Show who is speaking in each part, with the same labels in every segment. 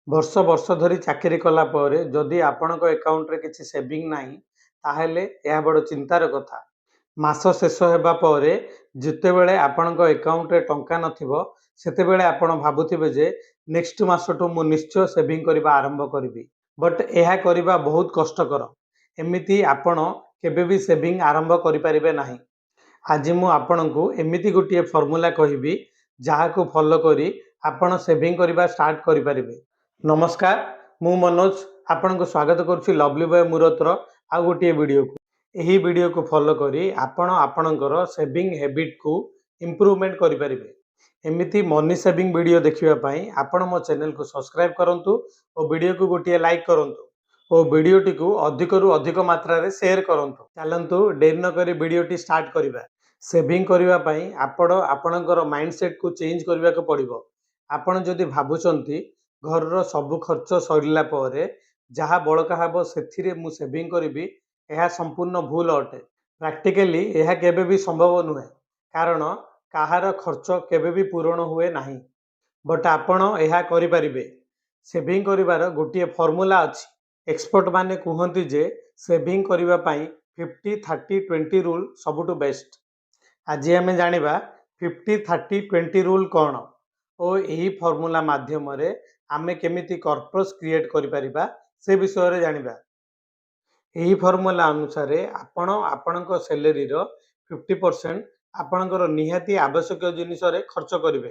Speaker 1: ବର୍ଷ ବର୍ଷ ଧରି ଚାକିରି କଲା ପରେ ଯଦି ଆପଣଙ୍କ ଆକାଉଣ୍ଟରେ କିଛି ସେଭିଂ ନାହିଁ ତାହେଲେ ଏହା ବଡ଼ ଚିନ୍ତାର କଥା। ମାସ ଶେଷ ହେବା ପରେ ଯେତେବେଳେ ଆପଣଙ୍କ ଆକାଉଣ୍ଟରେ ଟଙ୍କା ନଥିବ ସେତେବେଳେ ଆପଣ ଭାବୁଥିବେ ଯେ ନେକ୍ସଟ ମାସଠୁ ମୁଁ ନିଶ୍ଚୟ ସେଭିଂ କରିବା ଆରମ୍ଭ କରିବି। ବଟ୍ ଏହା କରିବା ବହୁତ କଷ୍ଟକର। ଏମିତି ଆପଣ କେବେ ବି ସେଭିଂ ଆରମ୍ଭ କରିପାରିବେ ନାହିଁ। ଆଜି ମୁଁ ଆପଣଙ୍କୁ ଏମିତି ଗୋଟିଏ ଫର୍ମୁଲା କହିବି ଯାହାକୁ ଫଲୋ କରି ଆପଣ ସେଭିଂ କରିବା ଷ୍ଟାର୍ଟ କରିପାରିବେ। ନମସ୍କାର, ମୁଁ ମନୋଜ ଆପଣଙ୍କୁ ସ୍ୱାଗତ କରୁଛି ଲଭଲି ବୟ ମୁରତର ଆଉ ଗୋଟିଏ ଭିଡ଼ିଓକୁ। ଏହି ଭିଡ଼ିଓକୁ ଫଲୋ କରି ଆପଣ ଆପଣଙ୍କର ସେଭିଂ ହ୍ୟାବିଟକୁ ଇମ୍ପ୍ରୁଭମେଣ୍ଟ କରିପାରିବେ। ଏମିତି ମନି ସେଭିଂ ଭିଡ଼ିଓ ଦେଖିବା ପାଇଁ ଆପଣ ମୋ ଚ୍ୟାନେଲକୁ ସବସ୍କ୍ରାଇବ କରନ୍ତୁ ଓ ଭିଡ଼ିଓକୁ ଗୋଟିଏ ଲାଇକ୍ କରନ୍ତୁ ଓ ଭିଡ଼ିଓଟିକୁ ଅଧିକରୁ ଅଧିକ ମାତ୍ରାରେ ସେୟାର କରନ୍ତୁ। ଚାଲନ୍ତୁ ଡେରି ନ କରି ଭିଡ଼ିଓଟି ଷ୍ଟାର୍ଟ କରିବା। ସେଭିଂ କରିବା ପାଇଁ ଆପଣ ଆପଣଙ୍କର ମାଇଣ୍ଡସେଟ୍କୁ ଚେଞ୍ଜ କରିବାକୁ ପଡ଼ିବ। ଆପଣ ଯଦି ଭାବୁଛନ୍ତି ଘରର ସବୁ ଖର୍ଚ୍ଚ ସରିଲା ପରେ ଯାହା ବଳକା ହେବ ସେଥିରେ ମୁଁ ସେଭିଂ କରିବି, ଏହା ସମ୍ପୂର୍ଣ୍ଣ ଭୁଲ ଅଟେ। ପ୍ରାକ୍ଟିକାଲି ଏହା କେବେ ବି ସମ୍ଭବ ନୁହେଁ, କାରଣ କାହାର ଖର୍ଚ୍ଚ କେବେ ବି ପୂରଣ ହୁଏ ନାହିଁ। ବଟ୍ ଆପଣ ଏହା କରିପାରିବେ। ସେଭିଂ କରିବାର ଗୋଟିଏ ଫର୍ମୁଲା ଅଛି। ଏକ୍ସପର୍ଟ ମାନେ କୁହନ୍ତି ଯେ ସେଭିଂ କରିବା ପାଇଁ 50-30-20 ରୁଲ୍ ସବୁଠୁ ବେଷ୍ଟ। ଆଜି ଆମେ ଜାଣିବା 50-30-20 ରୁଲ୍ କ'ଣ ଓ ଏହି ଫର୍ମୁଲା ମାଧ୍ୟମରେ ଆମେ କେମିତି କର୍ପସ୍ କ୍ରିଏଟ୍ କରିପାରିବା ସେ ବିଷୟରେ ଜାଣିବା। ଏହି ଫର୍ମୁଲା ଅନୁସାରେ ଆପଣ ଆପଣଙ୍କ ସାଲାରୀର 50% ଆପଣଙ୍କର ନିହାତି ଆବଶ୍ୟକୀୟ ଜିନିଷରେ ଖର୍ଚ୍ଚ କରିବେ।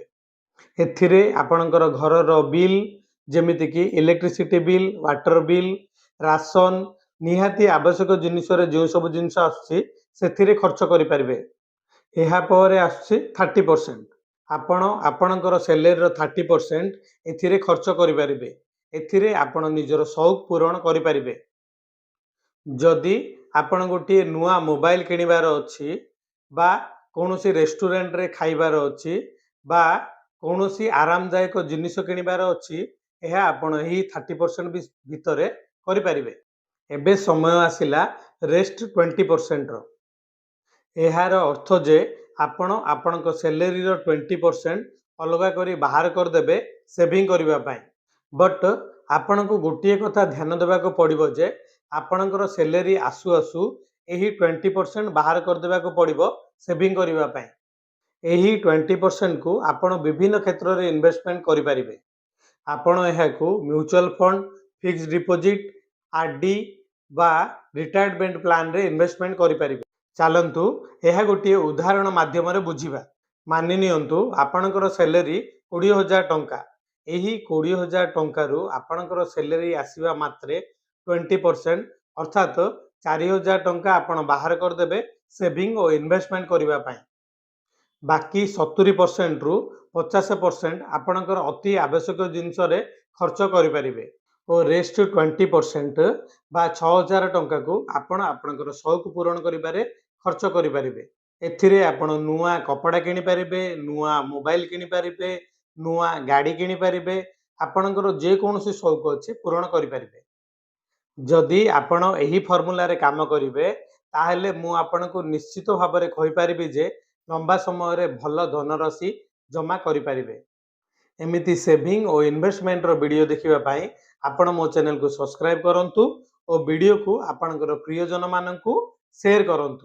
Speaker 1: ଏଥିରେ ଆପଣଙ୍କର ଘରର ବିଲ୍ ଯେମିତିକି electricity bill, water bill, ration, ନିହାତି ଆବଶ୍ୟକ ଜିନିଷରେ ଯେଉଁ ସବୁ ଜିନିଷ ଆସୁଛି ସେଥିରେ ଖର୍ଚ୍ଚ କରିପାରିବେ। ଏହାପରେ ଆସୁଛି 30%। ଆପଣ ଆପଣଙ୍କର ସାଲାରୀର 30% ଏଥିରେ ଖର୍ଚ୍ଚ କରିପାରିବେ। ଏଥିରେ ଆପଣ ନିଜର ସଉକ ପୂରଣ କରିପାରିବେ। ଯଦି ଆପଣ ଗୋଟିଏ ନୂଆ ମୋବାଇଲ କିଣିବାର ଅଛି ବା କୌଣସି ରେଷ୍ଟୁରାଣ୍ଟରେ ଖାଇବାର ଅଛି ବା କୌଣସି ଆରାମଦାୟକ ଜିନିଷ କିଣିବାର ଅଛି, ଏହା ଆପଣ ଏହି 30% ଭିତରେ କରିପାରିବେ। ଏବେ ସମୟ ଆସିଲା ରେଷ୍ଟ 20%ର। ଏହାର ଅର୍ଥ ଯେ ଆପଣ ଆପଣଙ୍କ ସାଲାରୀର 20% ଅଲଗା କରି ବାହାର କରିଦେବେ ସେଭିଂ କରିବା ପାଇଁ। ବଟ୍ ଆପଣଙ୍କୁ ଗୋଟିଏ କଥା ଧ୍ୟାନ ଦେବାକୁ ପଡ଼ିବ ଯେ ଆପଣଙ୍କର ସାଲାରୀ ଆସୁ ଆସୁ ଏହି 20% ବାହାର କରିଦେବାକୁ ପଡ଼ିବ ସେଭିଂ କରିବା ପାଇଁ। ଏହି 20%କୁ ଆପଣ ବିଭିନ୍ନ କ୍ଷେତ୍ରରେ ଇନଭେଷ୍ଟମେଣ୍ଟ କରିପାରିବେ। ଆପଣ ଏହାକୁ ମ୍ୟୁଚୁଆଲ ଫଣ୍ଡ, ଫିକ୍ସଡ ଡିପୋଜିଟ୍, ଆର୍ଡି ବା ରିଟାୟାରମେଣ୍ଟ ପ୍ଲାନରେ ଇନଭେଷ୍ଟମେଣ୍ଟ କରିପାରିବେ। ଚାଲନ୍ତୁ ଏହା ଗୋଟିଏ ଉଦାହରଣ ମାଧ୍ୟମରେ ବୁଝିବା। ମାନି ନିଅନ୍ତୁ ଆପଣଙ୍କର ସାଲାରୀ 20,000 ଟଙ୍କା। ଏହି 20,000 ଟଙ୍କାରୁ ଆପଣଙ୍କର ସାଲାରୀ ଆସିବା ମାତ୍ରେ 20% ଅର୍ଥାତ୍ 4,000 ଟଙ୍କା ଆପଣ ବାହାର କରିଦେବେ ସେଭିଂ ଓ ଇନଭେଷ୍ଟମେଣ୍ଟ କରିବା ପାଇଁ। ବାକି 70%ରୁ 50% ଆପଣଙ୍କର ଅତି ଆବଶ୍ୟକ ଜିନିଷରେ ଖର୍ଚ୍ଚ କରିପାରିବେ ଓ ରେଷ୍ଟ 20% ବା 6,000 ଟଙ୍କାକୁ ଆପଣ ଆପଣଙ୍କର ସଉକ ପୂରଣ କରିବାରେ ଖର୍ଚ୍ଚ କରିପାରିବେ। ଏଥିରେ ଆପଣ ନୂଆ କପଡ଼ା କିଣିପାରିବେ, ନୂଆ ମୋବାଇଲ କିଣିପାରିବେ, ନୂଆ ଗାଡ଼ି କିଣିପାରିବେ, ଆପଣଙ୍କର ଯେକୌଣସି ସଉକ ଅଛି ପୂରଣ କରିପାରିବେ। ଯଦି ଆପଣ ଏହି ଫର୍ମୁଲାରେ କାମ କରିବେ ତାହେଲେ ମୁଁ ଆପଣଙ୍କୁ ନିଶ୍ଚିତ ଭାବରେ କହିପାରିବି ଯେ ଲମ୍ବା ସମୟରେ ଭଲ ଧନରାଶି ଜମା କରିପାରିବେ। ଏମିତି ସେଭିଂ ଓ ଇନଭେଷ୍ଟମେଣ୍ଟର ଭିଡ଼ିଓ ଦେଖିବା ପାଇଁ ଆପଣ ମୋ ଚ୍ୟାନେଲକୁ ସବସ୍କ୍ରାଇବ କରନ୍ତୁ ଓ ଭିଡ଼ିଓକୁ ଆପଣଙ୍କର ପ୍ରିୟଜନମାନଙ୍କୁ ସେୟାର କରନ୍ତୁ।